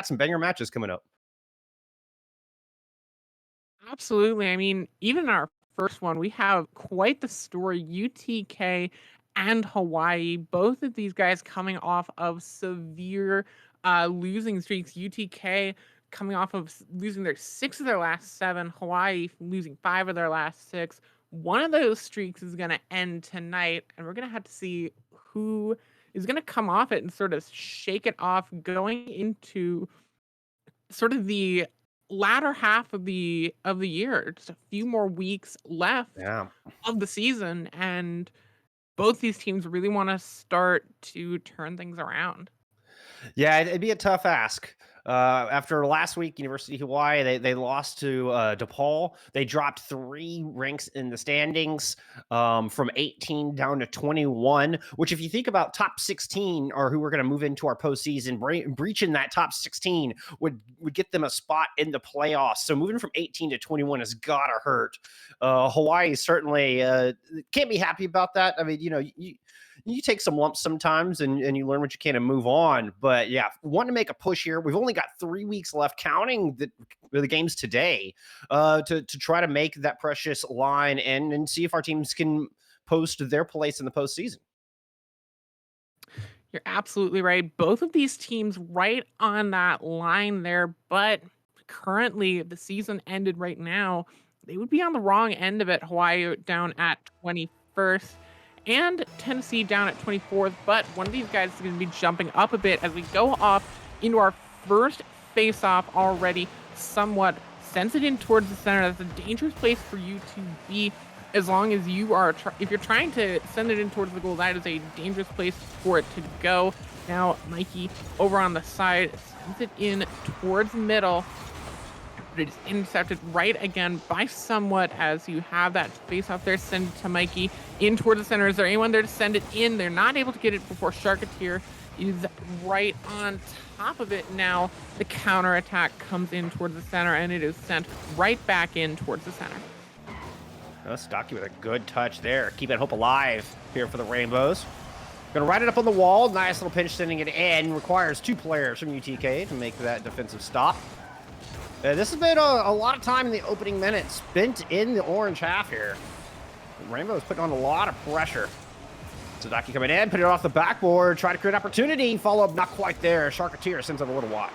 some banger matches coming up. Absolutely. I mean, even in our first one, we have quite the story. UTK and Hawaii, both of these guys coming off of severe losing streaks. UTK coming off of losing their 6 of their last 7, Hawaii losing 5 of their last 6. One of those streaks is going to end tonight, and we're going to have to see who is going to come off it and sort of shake it off going into sort of the latter half of the year. Just a few more weeks left Yeah. of the season, and both these teams really want to start to turn things around. Yeah, it'd be a tough ask. After last week, University of Hawaii, they lost to DePaul. They dropped 3 ranks in the standings, from 18 down to 21. Which, if you think about top 16 or who we're going to move into our postseason, breaching that top 16 would get them a spot in the playoffs. So moving from 18 to 21 has gotta hurt. Hawaii certainly can't be happy about that. I mean, you take some lumps sometimes and you learn what you can and move on. But yeah, want to make a push here. We've only got 3 weeks left, counting the games today, to try to make that precious line and see if our teams can post their place in the postseason. You're absolutely right. Both of these teams right on that line there, but currently, if the season ended right now, they would be on the wrong end of it. Hawaii down at 21st and Tennessee down at 24th, but one of these guys is going to be jumping up a bit as we go off into our first face-off already, somewhat sends it in towards the center. That's a dangerous place for you to be as long as you are if you're trying to send it in towards the goal. That is a dangerous place for it to go. Now Mikey over on the side sends it in towards the middle, but it is intercepted right again by somewhat as you have that face off there. Send it to Mikey in towards the center. Is there anyone there to send it in? They're not able to get it before Sharketeer is right on top of it. Now the counter attack comes in towards the center, and it is sent right back in towards the center. Stocky with a good touch there, keeping hope alive here for the Rainbows. Gonna ride it up on the wall. Nice little pinch sending it in. Requires 2 players from UTK to make that defensive stop. This has been a lot of time in the opening minutes spent in the orange half here. The Rainbows putting on a lot of pressure. Sadaki coming in, put it off the backboard, try to create opportunity. Follow up, not quite there. Sharketeer sends it a little wide.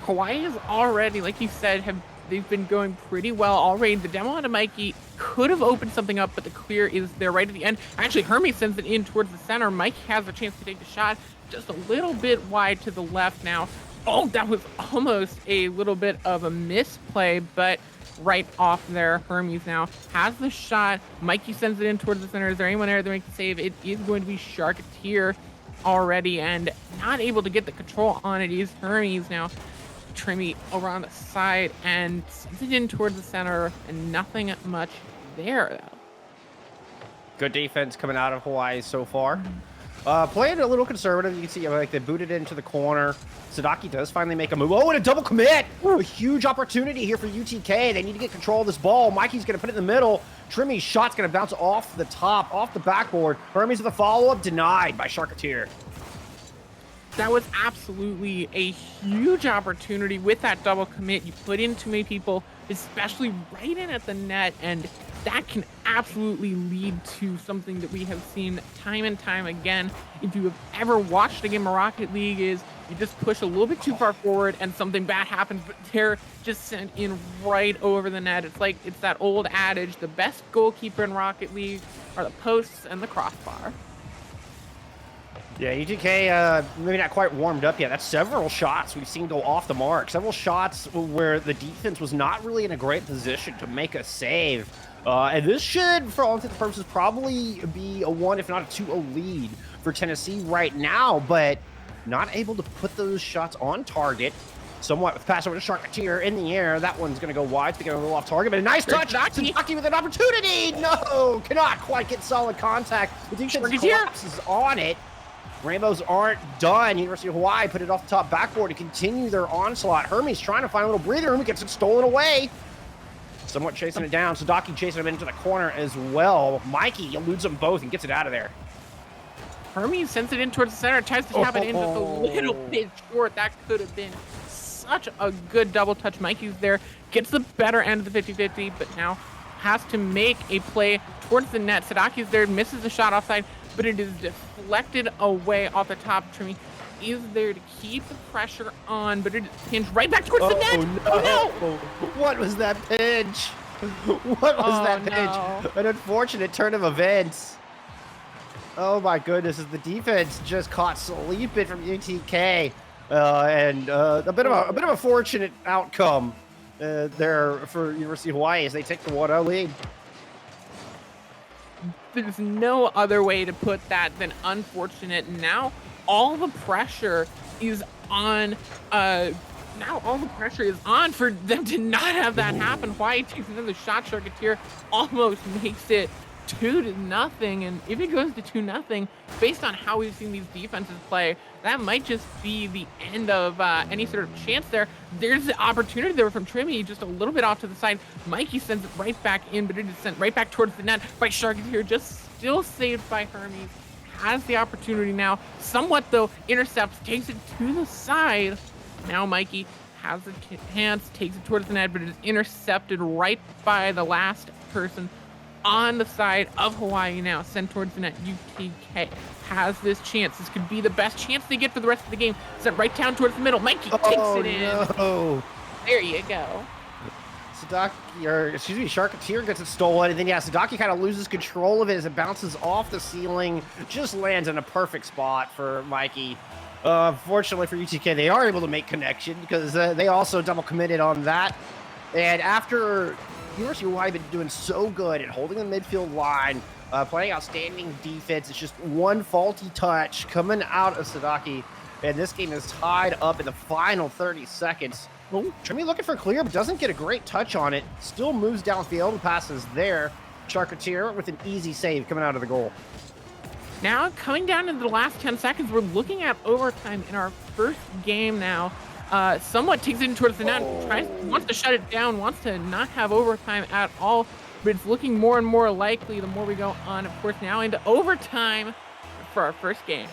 Hawaii is already, like you said, they've been going pretty well already. The demo out of Mikey could have opened something up, but the clear is there right at the end. Actually, Hermes sends it in towards the center. Mike has a chance to take the shot just a little bit wide to the left now. Oh, that was almost a little bit of a misplay, but right off there, Hermes now has the shot. Mikey sends it in towards the center. Is there anyone there to make the save? It is going to be Sharketeer already, and not able to get the control on it is Hermes now. Trimmy over on the side and sends it in towards the center, and nothing much there though. Good defense coming out of Hawaii so far. Playing a little conservative. You can see like they booted into the corner. Sadaki does finally make a move. Oh, and a double commit. A huge opportunity here for UTK. They need to get control of this ball. Mikey's going to put it in the middle. Trimmy's shot's going to bounce off the top, off the backboard. Hermes with a follow-up, denied by Sharketeer. That was absolutely a huge opportunity with that double commit. You put in too many people, especially right in at the net, and that can absolutely lead to something that we have seen time and time again. If you have ever watched a game of Rocket League, is you just push a little bit too far forward and something bad happens, but they're just sent in right over the net. It's that old adage, the best goalkeeper in Rocket League are the posts and the crossbar. Yeah, UTK maybe not quite warmed up yet. That's several shots we've seen go off the mark. Several shots where the defense was not really in a great position to make a save. And this should, for all intents and purposes, probably be a 1, if not a 2-0 lead for Tennessee right now, but not able to put those shots on target. Somewhat with pass over to Sharketeer in the air. That one's going to go wide. It's going to go off target, but a nice touch. Sadaki with an opportunity. No, cannot quite get solid contact. The defense collapses on it. Rainbows aren't done. University of Hawaii put it off the top backboard to continue their onslaught. Hermes trying to find a little breather. Hermes gets it stolen away. Somewhat chasing it down. Sadaki chasing him into the corner as well. Mikey eludes them both and gets it out of there. Hermes sends it in towards the center, tries to tap it in just a little bit short. That could have been such a good double touch. Mikey's there, gets the better end of the 50-50, but now has to make a play towards the net. Sadaki's there, misses the shot offside, but it is deflected away off the top. Trimi is there to keep the pressure on, but it is pinned right back towards the net. No. Oh, no. What was that pinch? What was that pinch? An unfortunate turn of events. Oh my goodness, the defense just caught sleeping from UTK, and a bit of a fortunate outcome there for University of Hawaii as they take the 1-0 lead. There's no other way to put that than unfortunate. Now all the pressure is on. Now all the pressure is on for them to not have that happen. Hawaii takes another shot. Charcutier almost makes it 2-0, and if it goes to 2-0, based on how we've seen these defenses play, that might just be the end of any sort of chance there. There's the opportunity there from Trimi, just a little bit off to the side. Mikey sends it right back in, but it is sent right back towards the net by Charcutier, just still saved by Hermes. Has the opportunity now, somewhat though, intercepts, takes it to the side. Now Mikey has the chance, takes it towards the net, but it is intercepted right by the last person on the side of Hawaii. Now sent towards the net. UTK has this chance. This could be the best chance they get for the rest of the game. Sent right down towards the middle. Mikey takes it in. No. There you go. Charcutier gets it stolen, and then Sadaki kind of loses control of it as it bounces off the ceiling, just lands in a perfect spot for Mikey. Fortunately for UTK, they are able to make connection because they also double committed on that. And after University of Hawaii been doing so good at holding the midfield line, playing outstanding defense, it's just one faulty touch coming out of Sadaki, and this game is tied up in the final 30 seconds. Trimi looking for clear, but doesn't get a great touch on it. Still moves downfield and passes there. Charcutier with an easy save coming out of the goal. Now, coming down into the last 10 seconds, we're looking at overtime in our first game now. Somewhat takes it in towards the net, wants to shut it down, wants to not have overtime at all, but it's looking more and more likely the more we go on, of course, now into overtime for our first game.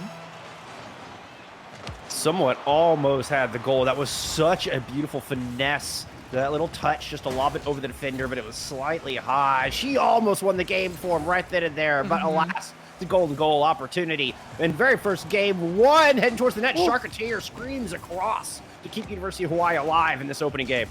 Somewhat almost had the goal. That was such a beautiful finesse. That little touch just to lob it over the defender, but it was slightly high. She almost won the game for him right then and there, but alas, the golden goal opportunity. And very first game one, heading towards the net. Charcutier screams across to keep University of Hawaii alive in this opening game.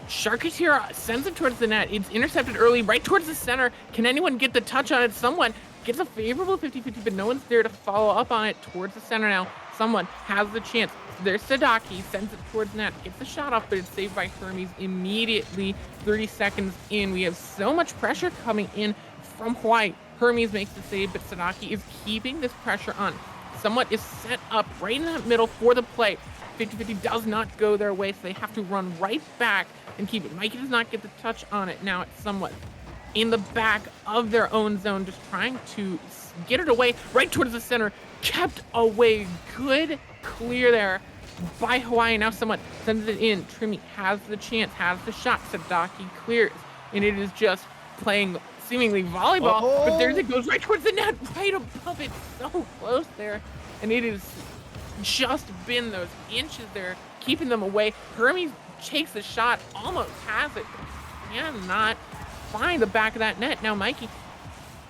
Charcutier sends it towards the net. It's intercepted early, right towards the center. Can anyone get the touch on it? Someone gets a favorable 50-50, but no one's there to follow up on it towards the center now. Someone has the chance. There's Sadaki, sends it towards net, gets the shot off, but it's saved by Hermes immediately. 30 seconds in. We have so much pressure coming in from Hawaii. Hermes makes the save, but Sadaki is keeping this pressure on. Somewhat is set up right in that middle for the play. 50-50 does not go their way, so they have to run right back and keep it. Mikey does not get the touch on it. Now it's somewhat in the back of their own zone, just trying to get it away right towards the center. Kept away. Good clear there by Hawaii. Now someone sends it in. Trimi has the chance, has the shot. Sadaki clears, and it is just playing seemingly volleyball, but there it goes right towards the net, right above it. So close there, and it is just been those inches there, keeping them away. Hermes takes the shot, almost has it, cannot find the back of that net. Now Mikey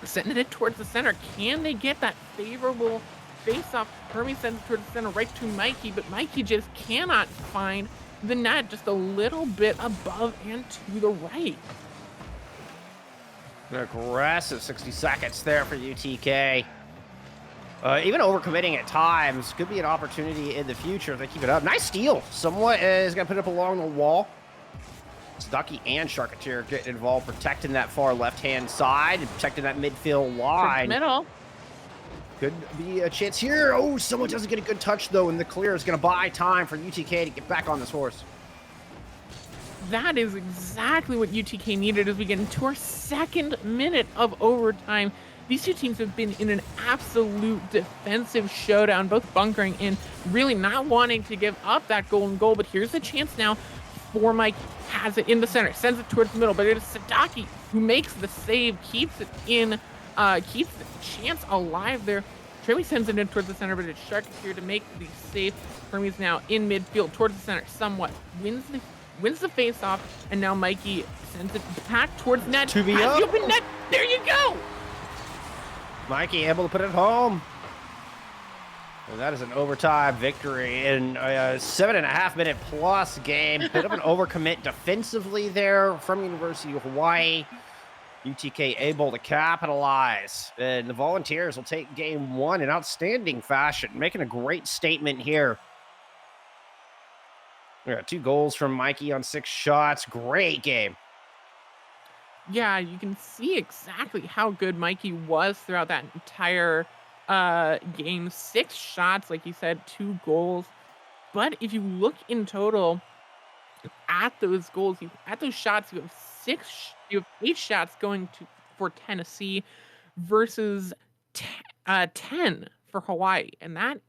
sending it towards the center. Can they get that favorable face-off? Hermes sends it towards the center right to Mikey, but Mikey just cannot find the net, just a little bit above and to the right. An aggressive 60 seconds there for UTK. Even overcommitting at times could be an opportunity in the future if they keep it up. Nice steal. Somewhat is going to put it up along the wall. Sadaki and Charcutier get involved, protecting that far left-hand side and protecting that midfield line. Middle. Could be a chance here. Oh, someone doesn't get a good touch, though, and the clear is going to buy time for UTK to get back on this horse. That is exactly what UTK needed as we get into our second minute of overtime. These two teams have been in an absolute defensive showdown, both bunkering in, really not wanting to give up that golden goal. But here's the chance now for Mike. Has it in the center, sends it towards the middle, but it is Sadaki who makes the save, keeps it in, keeps the chance alive there Trimmy sends it in towards the center, but it's Charcuterie to make the save. Hermes now in midfield towards the center, somewhat wins the face off, and now Mikey sends it back towards net. 2v Has up. the open net. There you go. Mikey able to put it home. And that is an overtime victory in a 7.5-minute plus game. Bit of an overcommit defensively there from University of Hawaii. UTK able to capitalize. And the Volunteers will take game one in outstanding fashion, making a great statement here. We got 2 goals from Mikey on 6 shots. Great game. Yeah, you can see exactly how good Mikey was throughout that entire game. 6 shots, like you said, 2 goals. But if you look in total at those goals, at those shots, you have 8 shots going for Tennessee versus 10 for Hawaii, and that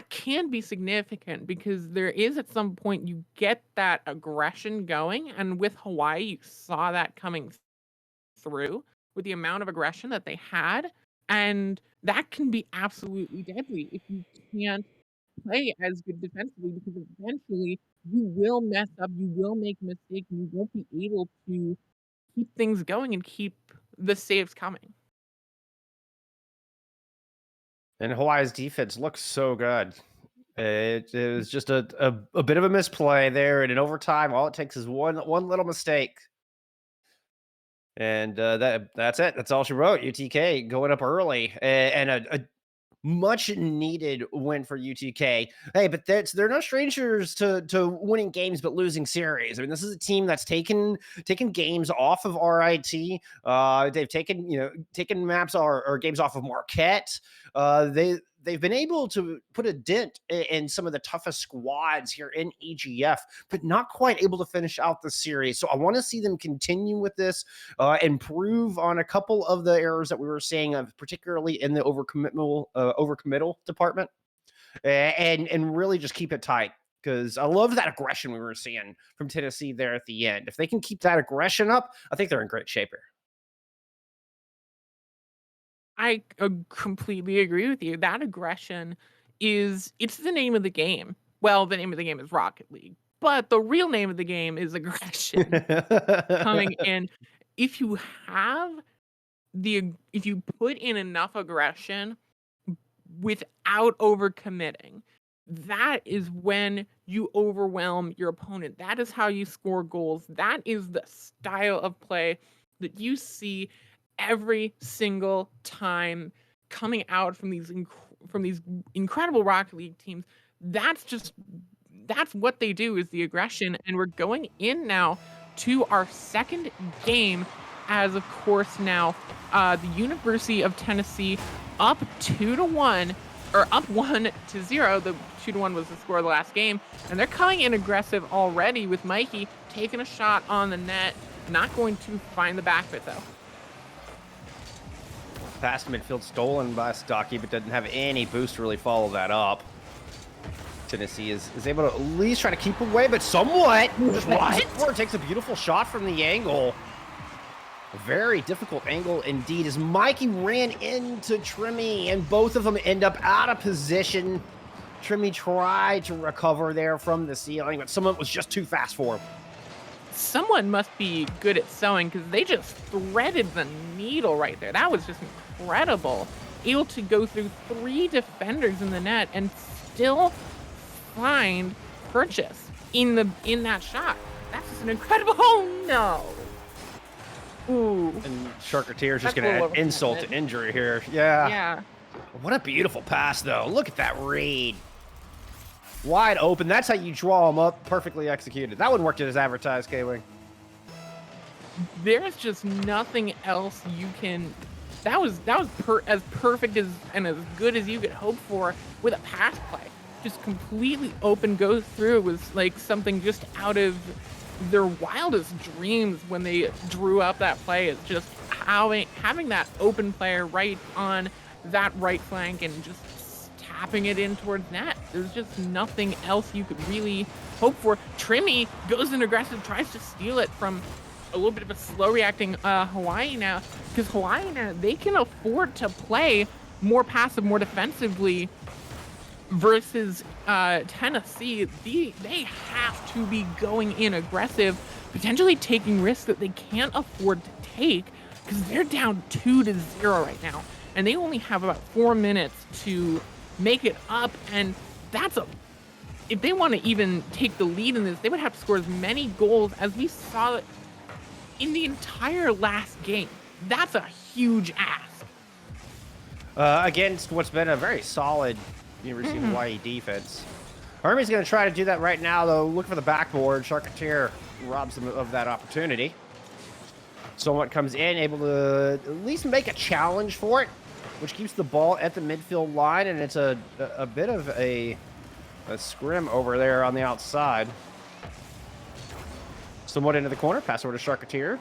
can be significant because there is at some point you get that aggression going, and with Hawaii, you saw that coming through with the amount of aggression that they had, and that can be absolutely deadly if you can't play as good defensively, because eventually you will mess up, you will make a mistake, and you won't be able to keep things going and keep the saves coming. And Hawaii's defense looks so good. It was just a bit of a misplay there, and in overtime, all it takes is one little mistake. And that's it. That's all she wrote. UTK going up early, and a much needed win for UTK. Hey, but they're no strangers to winning games but losing series. I mean, this is a team that's taken games off of RIT. They've taken maps or games off of Marquette. They've been able to put a dent in some of the toughest squads here in EGF, but not quite able to finish out the series. So I want to see them continue with this, improve on a couple of the errors that we were seeing, particularly in the overcommittal department, and really just keep it tight. Because I love that aggression we were seeing from Tennessee there at the end. If they can keep that aggression up, I think they're in great shape here. I completely agree with you. That aggression it's the name of the game. Well, the name of the game is Rocket League, but the real name of the game is aggression coming in. If you put in enough aggression without overcommitting, that is when you overwhelm your opponent. That is how you score goals. That is the style of play that you see every single time coming out from these incredible Rocket League teams. That's what they do, is the aggression. And we're going in now to our second game, as of course now the University of Tennessee up 2-1, or up 1-0. The 2-1 was the score of the last game, and they're coming in aggressive already with Mikey taking a shot on the net. Not going to find the back of it though. Past midfield stolen by Stocky, but doesn't have any boost to really follow that up. Tennessee is able to at least try to keep away, but somewhat. What? Takes a beautiful shot from the angle. A very difficult angle indeed, as Mikey ran into Trimmy, and both of them end up out of position. Trimmy tried to recover there from the ceiling, but someone was just too fast for him. Someone must be good at sewing, because they just threaded the needle right there. That was just incredible. Able to go through 3 defenders in the net and still find purchase in that shot. That's just an incredible. Oh no! Ooh. And Charcuterie is just going to add insult to injury here. Yeah. Yeah. What a beautiful pass, though. Look at that read. Wide open. That's how you draw them up. Perfectly executed. That one worked as advertised, K-Wing. There's just nothing else you can. That was as perfect and as good as you could hope for with a pass play. Just completely open, goes through. It was like something just out of their wildest dreams when they drew up that play. It's just having that open player right on that right flank and just tapping it in towards net. There's just nothing else you could really hope for. Trimmy goes in aggressive, tries to steal it from a little bit of a slow reacting Hawaii now, because Hawaii now, they can afford to play more passive, more defensively versus Tennessee. They have to be going in aggressive, potentially taking risks that they can't afford to take because they're down 2-0 right now, and they only have about 4 minutes to make it up. And that's a if they want to even take the lead in this, they would have to score as many goals as we saw in the entire last game. That's a huge ask. Against what's been a very solid University of Hawaii defense. Army's going to try to do that right now, though. Look for the backboard. Charcutier robs them of that opportunity. Someone comes in, able to at least make a challenge for it, which keeps the ball at the midfield line, and it's a bit of a scrim over there on the outside. Somewhat into the corner, pass over to Charcutier.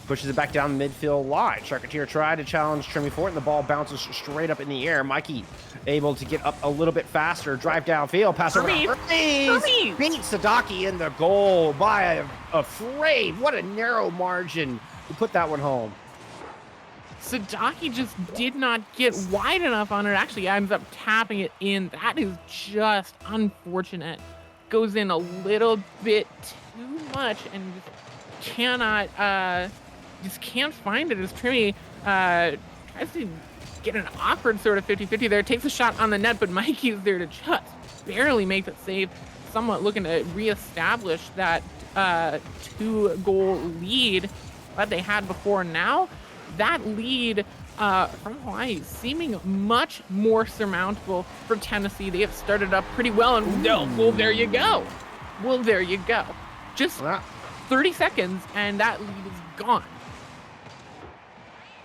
Pushes it back down the midfield line. Charcutier tried to challenge Trimmy for it, and the ball bounces straight up in the air. Mikey able to get up a little bit faster, drive downfield, pass over. Beats Sadaki in the goal by a frame. What a narrow margin to put that one home. Sadaki just did not get wide enough on it. Actually ends up tapping it in. That is just unfortunate. Goes in a little bit too much and just can't find it as Trimmy tries to get an awkward sort of 50-50 there. Takes a shot on the net, but Mikey's there to just barely make the save. Somewhat looking to reestablish that 2-goal lead that they had before. Now that lead from Hawaii seeming much more surmountable for Tennessee. They have started up pretty well, and well, there you go. Well, there you go. Just 30 seconds, and that lead is gone.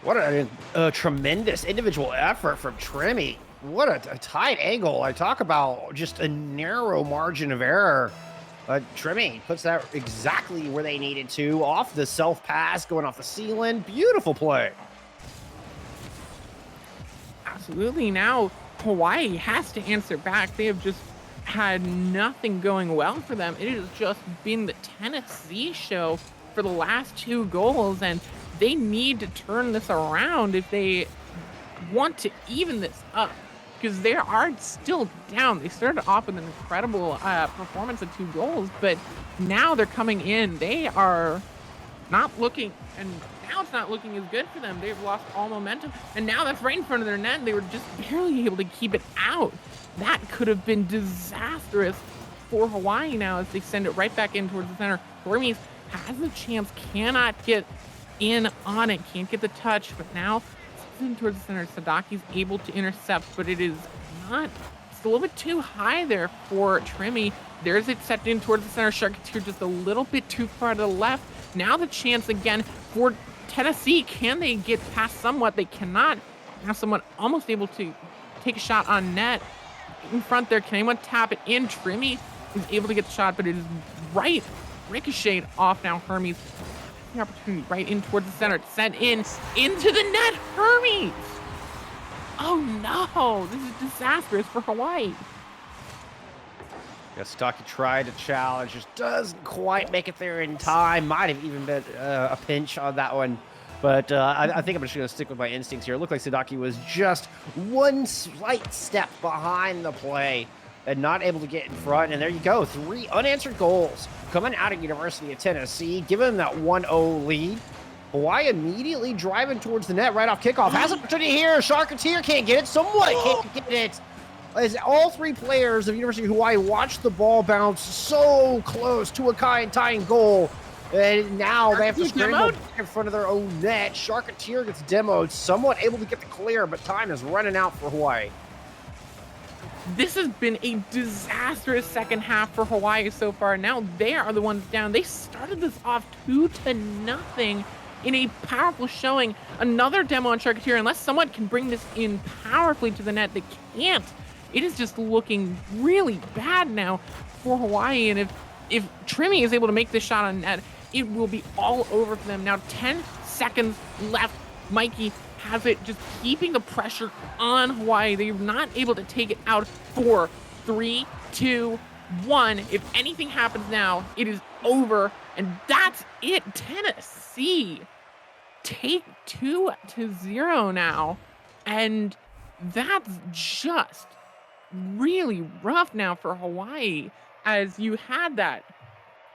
What a tremendous individual effort from Trimmy. What a tight angle. I talk about just a narrow margin of error. Trimmy puts that exactly where they needed to, off the self-pass, going off the ceiling. Beautiful play. Absolutely. Now, Hawaii has to answer back. They have just had nothing going well for them. It has just been the Tennessee show for the last 2 goals, and they need to turn this around if they want to even this up, because they are still down. They started off with an incredible performance of 2 goals, but now they're coming in. They are not looking, and now it's not looking as good for them. They've lost all momentum, and now that's right in front of their net. They were just barely able to keep it out. That could have been disastrous for Hawaii now as they send it right back in towards the center. Hermes has a chance, cannot get in on it, can't get the touch, but now in towards the center. Sadaki's able to intercept, but it is not, it's a little bit too high there for Trimmy. There's it set in towards the center. Charcutier just a little bit too far to the left. Now the chance again for Tennessee. Can they get past somewhat? They cannot. Now someone almost able to take a shot on net in front there. Can anyone tap it in? Trimmy is able to get the shot, but it is right ricocheted off now. Hermes the opportunity right in towards the center, sent in into the net. Hermes, oh no, this is disastrous for Hawaii. Yeah, Sadaki tried to challenge, just doesn't quite make it there in time. Might have even been a pinch on that one, but I think I'm just going to stick with my instincts here. It looked like Sadaki was just one slight step behind the play and not able to get in front. And there you go, 3 unanswered goals coming out of University of Tennessee, giving them that 1-0 lead. Hawaii immediately driving towards the net right off kickoff. Has an opportunity here. Charcutier can't get it. Someone can't get it. As all 3 players of University of Hawaii watch the ball bounce so close to a tying goal. And now they have to scramble in front of their own net. Charcutier gets demoed, somewhat able to get the clear, but time is running out for Hawaii. This has been a disastrous second half for Hawaii so far. Now they are the ones down. They started this off 2-0 in a powerful showing. Another demo on Charcutier. Unless someone can bring this in powerfully to the net, they can't. It is just looking really bad now for Hawaii. And if Trimmy is able to make this shot on net, it will be all over for them. Now 10 seconds left. Mikey has it, just keeping the pressure on Hawaii. They're not able to take it out. 4, 3, 2, 1. If anything happens now, it is over, and that's it. Tennessee take 2-0 now, and That's just really rough now for Hawaii, as you had that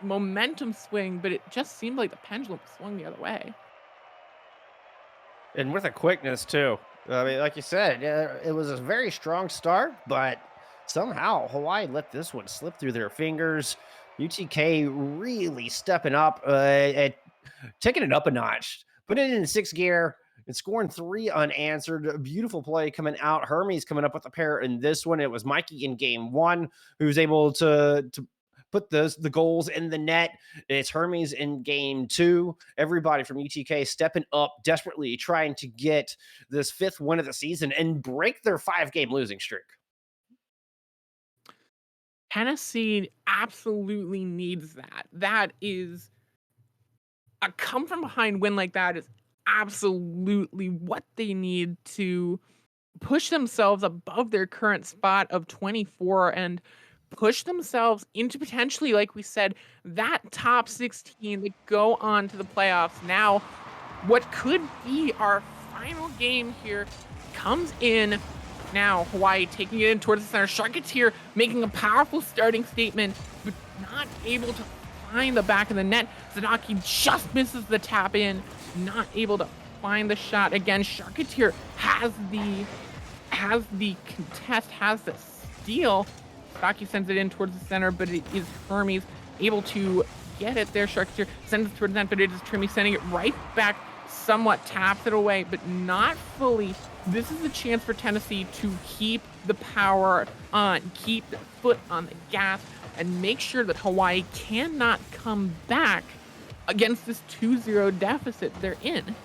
momentum swing, but it just seemed like the pendulum swung the other way. And with a quickness too. I mean, like you said, it was a very strong start, but somehow Hawaii let this one slip through their fingers. UTK really stepping up, and taking it up a notch, putting it in sixth gear and scoring three unanswered. A beautiful play coming out. Hermes coming up with a pair in this one. It was Mikey in game one who was able to put the goals in the net. It's Hermes in game two. Everybody from UTK stepping up, desperately trying to get this fifth win of the season and break their 5-game losing streak. Tennessee absolutely needs that. That is a come from behind win like that is absolutely what they need to push themselves above their current spot of 24 and push themselves into potentially, like we said, that top 16 that go on to the playoffs. Now, what could be our final game here comes in. Now, Hawaii taking it in towards the center. Sharketeer making a powerful starting statement, but not able to find the back of the net. Zadaki just misses the tap in, not able to find the shot. Again, Sharketeer has the contest, has the steal. Zadaki sends it in towards the center, but it is Hermes able to get it there. Sharketeer sends it towards the net, but it is Trimmy sending it right back, somewhat taps it away, but not fully. This is a chance for Tennessee to keep the power on, keep the foot on the gas, and make sure that Hawaii cannot come back against this 2-0 deficit they're in.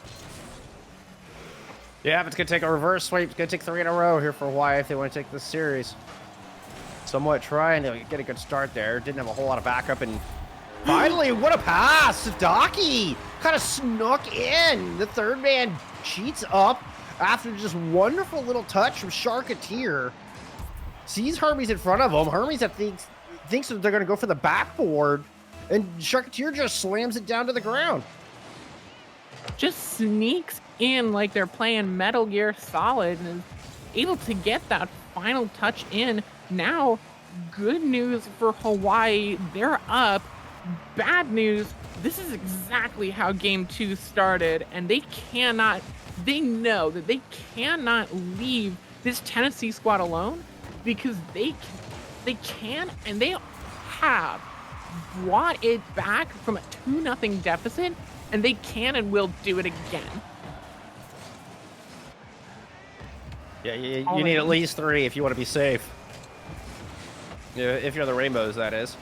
Yeah, it's going to take a reverse sweep. It's going to take 3 in a row here for Hawaii if they want to take this series. Somewhat trying to get a good start there. Didn't have a whole lot of backup, and finally, what a pass! Sadaki kind of snuck in. The third man cheats up after just wonderful little touch from Sharketeer. Sees Hermes in front of him. Hermes thinks that they're going to go for the backboard, and Sharketeer just slams it down to the ground. Just sneaks in like they're playing Metal Gear Solid and is able to get that final touch in. Now, good news for Hawaii. They're up. Bad news, this is exactly how game 2 started, and they know that they cannot leave this Tennessee squad alone, because they can and they have brought it back from a 2-0 deficit, and they can and will do it again. Yeah, you need at least 3 if you want to be safe. Yeah, if you're the Rainbows, that is.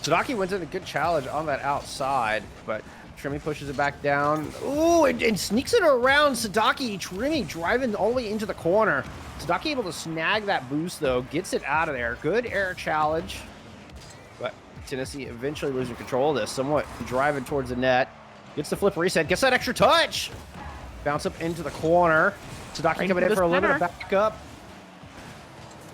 Sadaki wins in a good challenge on that outside, but Trimmy pushes it back down. Ooh, and sneaks it around Sadaki. Trimmy driving all the way into the corner. Sadaki able to snag that boost, though. Gets it out of there. Good air challenge. But Tennessee eventually losing control of this. Somewhat driving towards the net. Gets the flip reset. Gets that extra touch. Bounce up into the corner. Sadaki coming in for a little bit of backup.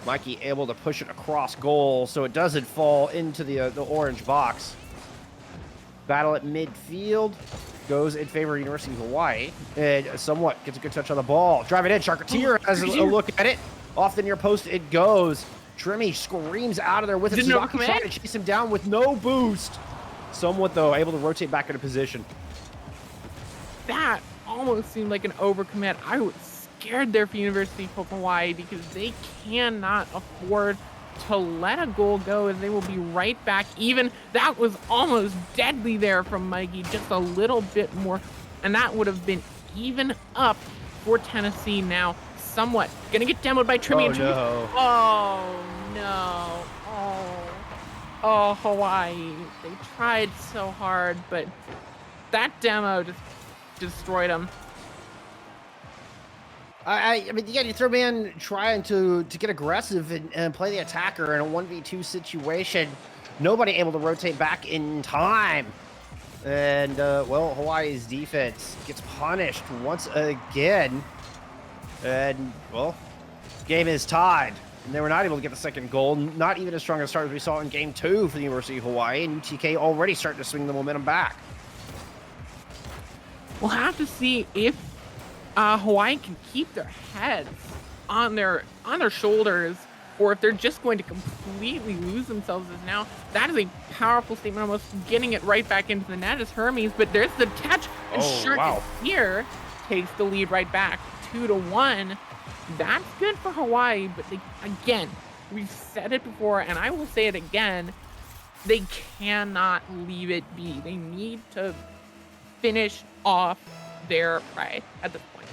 Mikey able to push it across goal, so it doesn't fall into the orange box. Battle at midfield. Goes in favor of University of Hawaii. And somewhat gets a good touch on the ball. Drive it in. Sharketeer has a look at it. Off the near post it goes. Trimmy screams out of there with it. Sadaki trying to chase him down with no boost. Somewhat, though, able to rotate back into position. That almost seemed like an overcommit. I was scared there for University of Hawaii, because they cannot afford to let a goal go, as they will be right back even. That was almost deadly there from Mikey, just a little bit more, and that would have been even up for Tennessee. Now somewhat gonna get demoed by Trimmy. Oh no. Oh, Hawaii, they tried so hard, but that demo just destroyed them. I mean, yeah, you throw man trying to get aggressive and play the attacker in a 1v2 situation. Nobody able to rotate back in time. And, well, Hawaii's defense gets punished once again. And, well, game is tied. And they were not able to get the second goal. Not even as strong a start as we saw in game 2 for the University of Hawaii. And UTK already starting to swing the momentum back. We'll have to see if Hawaii can keep their heads on their shoulders, or if they're just going to completely lose themselves as now, that is a powerful statement, almost getting it right back into the net as Hermes, but there's the catch, and Oh, wow. here takes the lead right back, 2-1. That's good for Hawaii, but again, we've said it before, and I will say it again, they cannot leave it be. They need to finish off their prey at this point.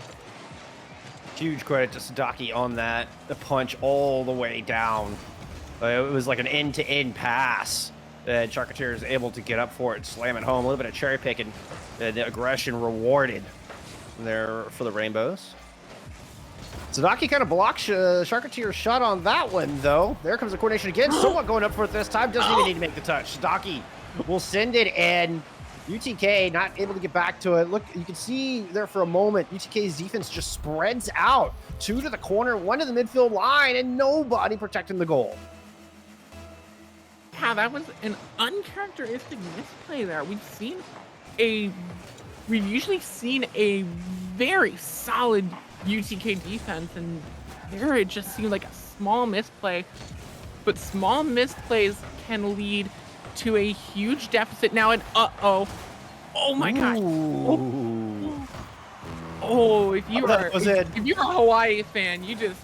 Huge credit to Sadaki on that. The punch all the way down. It was like an end-to-end pass. And Charcuterie is able to get up for it, slam it home. A little bit of cherry picking. The aggression rewarded there for the Rainbows. Sadaki kind of blocks Charcuterie's shot on that one, though. There comes the coordination again. Somewhat going up for it this time. Doesn't even need to make the touch. Sadaki will send it in. UTK not able to get back to it. Look, you can see there for a moment, UTK's defense just spreads out. 2 to the corner, 1 to the midfield line, and nobody protecting the goal. Yeah, that was an uncharacteristic misplay there. We've usually seen a very solid UTK defense, and there it just seemed like a small misplay. But small misplays can lead to a huge deficit now, and oh my god. If you're a Hawaii fan, you just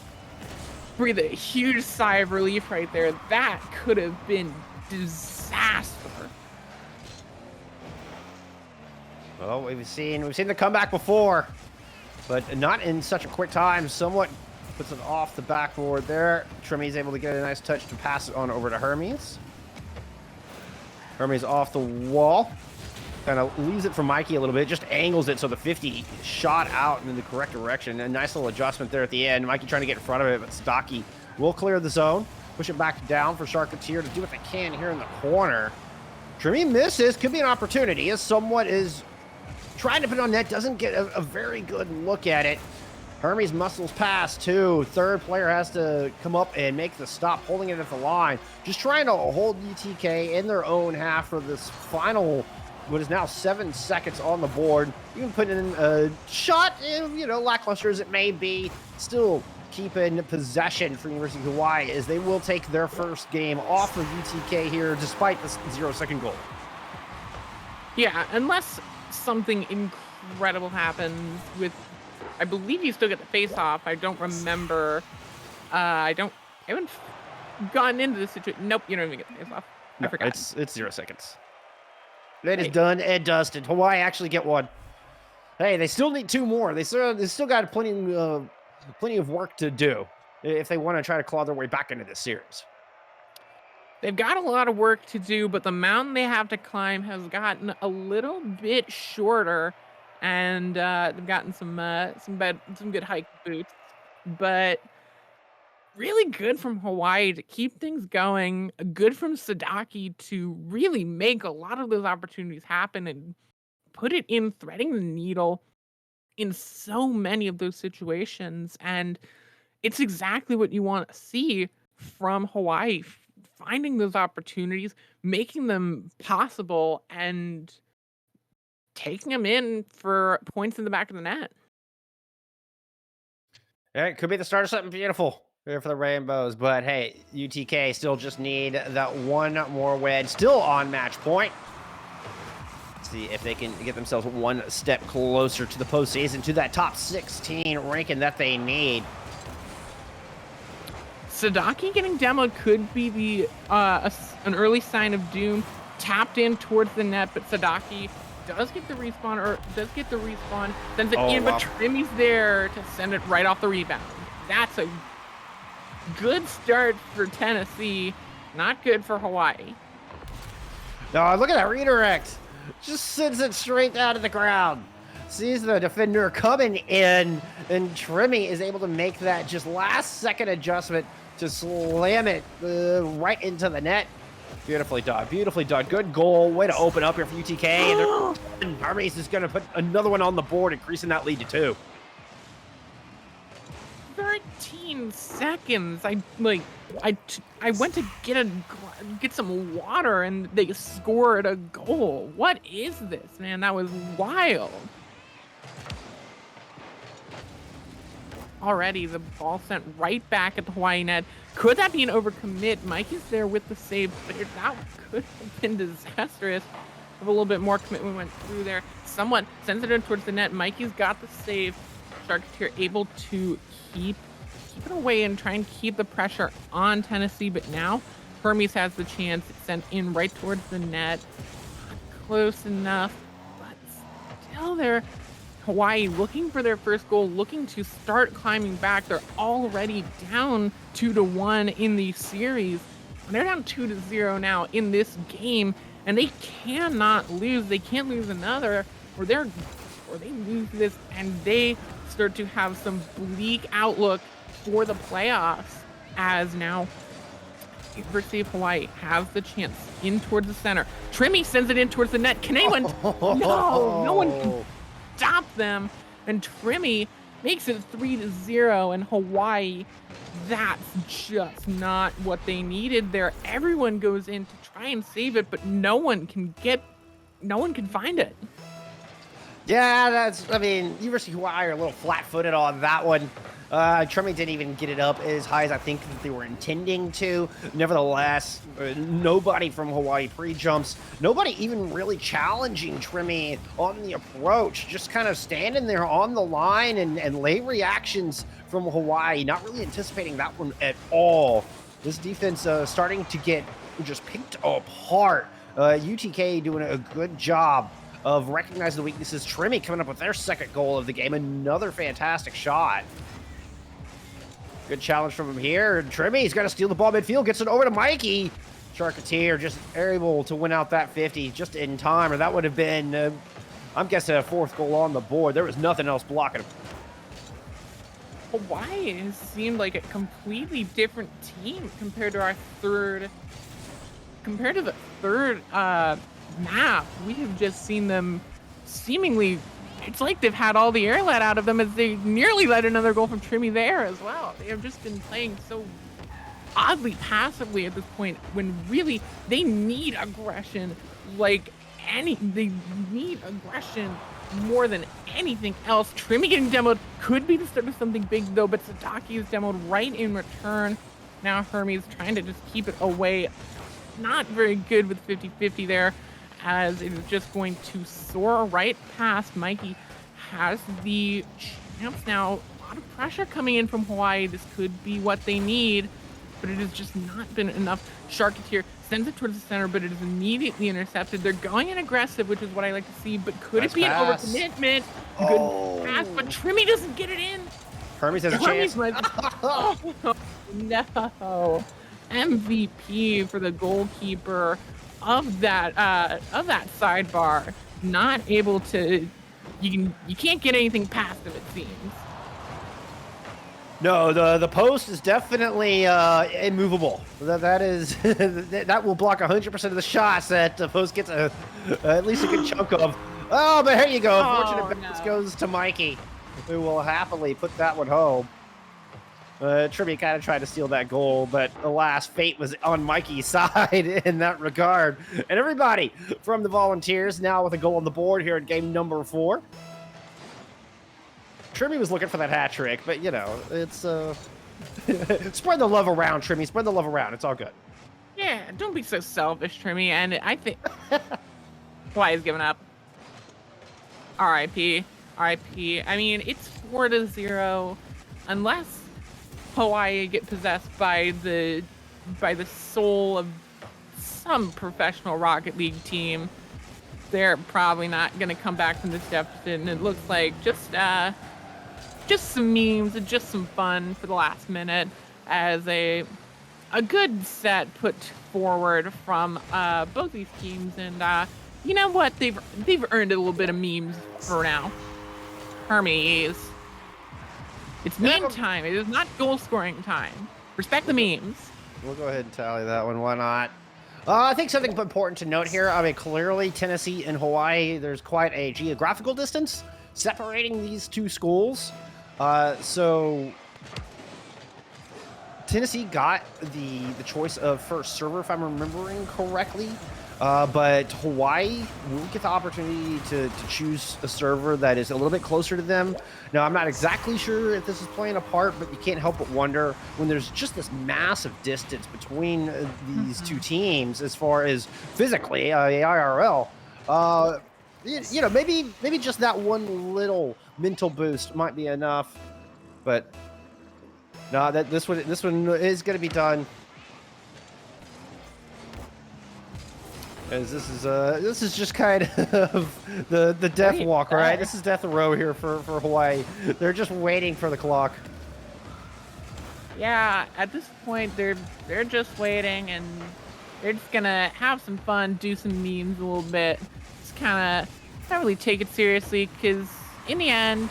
breathe a huge sigh of relief right there. That could have been disaster. Well, we've seen the comeback before, but not in such a quick time. Somewhat puts it off the backboard there. Tremi's able to get a nice touch to pass it on over to Hermes. Hermes off the wall. Kind of leaves it for Mikey a little bit. Just angles it so the 50 shot out in the correct direction. A nice little adjustment there at the end. Mikey trying to get in front of it, but Sadaki will clear the zone. Push it back down for Charcuterie to do what they can here in the corner. Tremi misses. Could be an opportunity as Somewhat is trying to put it on net. Doesn't get a very good look at it. Hermes muscles past too. Third player has to come up and make the stop, holding it at the line. Just trying to hold UTK in their own half for this final, what is now 7 seconds on the board. Even putting in a shot, lackluster as it may be, still keeping possession for University of Hawaii as they will take their first game off of UTK here despite the 0-second goal. Yeah, unless something incredible happens with, I believe you still get the face-off. I don't remember. I haven't gotten into this situation. Nope, you don't even get the face-off. I forgot. It's 0 seconds. That is done and dusted. Hawaii actually get one. Hey, they still need 2 more. They still got plenty of work to do if they want to try to claw their way back into this series. They've got a lot of work to do, but the mountain they have to climb has gotten a little bit shorter. And they've gotten some good hike boots, but really good from Hawaii to keep things going. Good from Sadaki to really make a lot of those opportunities happen and put it in, threading the needle in so many of those situations. And it's exactly what you want to see from Hawaii, finding those opportunities, making them possible, and taking them in for points in the back of the net. Yeah, it could be the start of something beautiful here for the Rainbows, but hey, UTK still just need that one more win. Still on match point. Let's see if they can get themselves one step closer to the postseason, to that top 16 ranking that they need. Sadaki getting demoed could be an early sign of doom. Tapped in towards the net, but Sadaki does get the respawn, sends it in, but Tremi's there to send it right off the rebound. That's a good start for Tennessee, not good for Hawaii. No, look at that redirect. Just sends it straight down to the ground. Sees the defender coming in, and Tremi is able to make that just last second adjustment to slam it right into the net. Beautifully done. Beautifully done. Good goal. Way to open up here for UTK. And Hermes is going to put another one on the board, increasing that lead to 2. 13 seconds. I went to get some water, and they scored a goal. What is this, man? That was wild. already. The ball sent right back at the Hawaii net. Could that be an overcommit? Mikey's there with the save, but that could have been disastrous. If a little bit more commitment went through there. Someone sends it in towards the net. Mikey's got the save. Sharketeer able to keep it away and try and keep the pressure on Tennessee, but now Hermes has the chance. It's sent in right towards the net. Not close enough, but still there. Hawaii looking for their first goal, looking to start climbing back. They're already down 2-1 in the series. They're down 2-0 now in this game, and they cannot lose. They can't lose another, or they lose this, and they start to have some bleak outlook for the playoffs, as now University of Hawaii has the chance in towards the center. Trimmy sends it in towards the net. Can anyone? No one can stop them. And Trimmy makes it 3-0. And Hawaii, that's just not what they needed there. Everyone goes in to try and save it, but no one can find it. Yeah, University of Hawaii are a little flat-footed on that one. Trimmy didn't even get it up as high as I think that they were intending to. Nevertheless, nobody from Hawaii pre-jumps. Nobody even really challenging Trimmy on the approach. Just kind of standing there on the line and late reactions from Hawaii. Not really anticipating that one at all. This defense starting to get just picked apart. UTK doing a good job of recognizing the weaknesses. Trimmy coming up with their second goal of the game. Another fantastic shot. Good challenge from him here. And Trimmy's got to steal the ball midfield. Gets it over to Mikey. Sharketeer just able to win out that 50 just in time. Or that would have been, I'm guessing, a fourth goal on the board. There was nothing else blocking him. Hawaii has seemed like a completely different team compared to our third. Compared to the third map, we have just seen them seemingly. It's like they've had all the air let out of them, as they nearly let another goal from Trimmy there as well. They have just been playing so oddly passively at this point, when really they need aggression they need aggression more than anything else. Trimmy getting demoed could be the start of something big though, but Sadaki is demoed right in return. Now Hermes trying to just keep it away. Not very good with 50-50 there, as it is just going to soar right past. Mikey has the chance now. A lot of pressure coming in from Hawaii. This could be what they need, but it has just not been enough. Sharketeer sends it towards the center, but it is immediately intercepted. They're going in aggressive, which is what I like to see, but could it be an overcommitment? Good pass, but Trimmy doesn't get it in. Hermes has a chance. No. MVP for the goalkeeper of that sidebar. Not able to. You can't get anything past him, it seems. No, the post is definitely immovable. That is that will block 100% of the shots that the post gets at least a good chunk of. Oh, but here you go. Unfortunate pass goes to Mikey, who will happily put that one home. Trimmy kind of tried to steal that goal, but alas, fate was on Mikey's side in that regard. And everybody from the Volunteers now with a goal on the board here in game number 4. Trimmy was looking for that hat trick, but you know, it's spread the love around, Trimmy. Spread the love around. It's all good. Yeah, don't be so selfish, Trimmy. And I think Hawaii's giving up. RIP. RIP. I mean, it's 4-0, unless Hawaii get possessed by the soul of some professional Rocket League team. They're probably not going to come back from this deficit, and it looks like just some memes and just some fun for the last minute, as a good set put forward from both these teams. And you know what, they've earned a little bit of memes for now. Hermes. It's meme time. It is not goal scoring time. Respect the memes. We'll go ahead and tally that one. Why not? I think something important to note here. I mean, clearly Tennessee and Hawaii, there's quite a geographical distance separating these two schools. So Tennessee got the choice of first server, if I'm remembering correctly. But Hawaii will get the opportunity to choose a server that is a little bit closer to them. Now, I'm not exactly sure if this is playing a part, but you can't help but wonder when there's just this massive distance between these two Mhm. teams as far as physically, IRL. Uh, maybe just that one little mental boost might be enough. But no, that this one is going to be done. As this is just kind of the death Wait, walk, right? there. This is death row here for Hawaii. They're just waiting for the clock. Yeah, at this point they're just waiting and they're just gonna have some fun, do some memes a little bit. Just kind of not really take it seriously because in the end,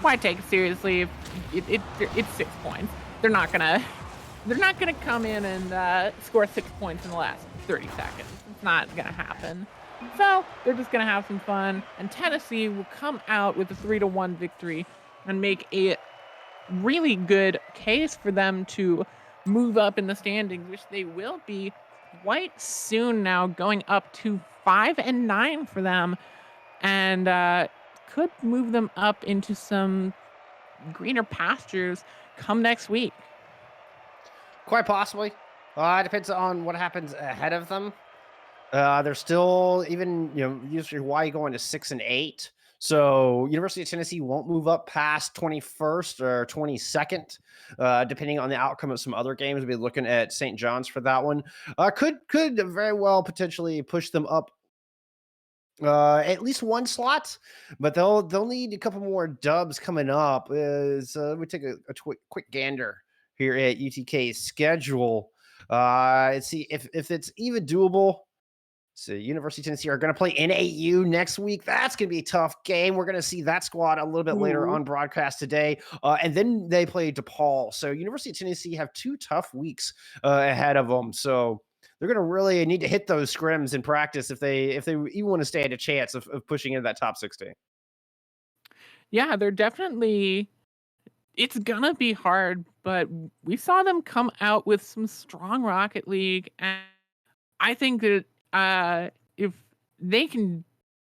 why take it seriously if it's 6 points? They're not gonna they're not gonna come in and score 6 points in the last 30 seconds. It's not gonna happen. So they're just gonna have some fun, and Tennessee will come out with a 3-1 victory and make a really good case for them to move up in the standings, which they will be quite soon now, going up to 5-9 for them, and could move them up into some greener pastures come next week. Quite possibly. It depends on what happens ahead of them. They're still even usually Hawaii going to 6-8. So University of Tennessee won't move up past 21st or 22nd, depending on the outcome of some other games. We'll be looking at St. John's for that one. Could very well potentially push them up at least one slot, but they'll need a couple more dubs coming up. As we take a quick gander here at UTK's schedule. Let's see if it's even doable. So University of Tennessee are going to play NAU next week. That's going to be a tough game. We're going to see that squad a little bit later Ooh. on broadcast today, and then they play DePaul. So University of Tennessee have 2 tough weeks ahead of them. So they're going to really need to hit those scrims in practice if they even want to stand a chance of pushing into that top 16. Yeah, they're definitely it's gonna be hard, but we saw them come out with some strong Rocket League, and I think that if they can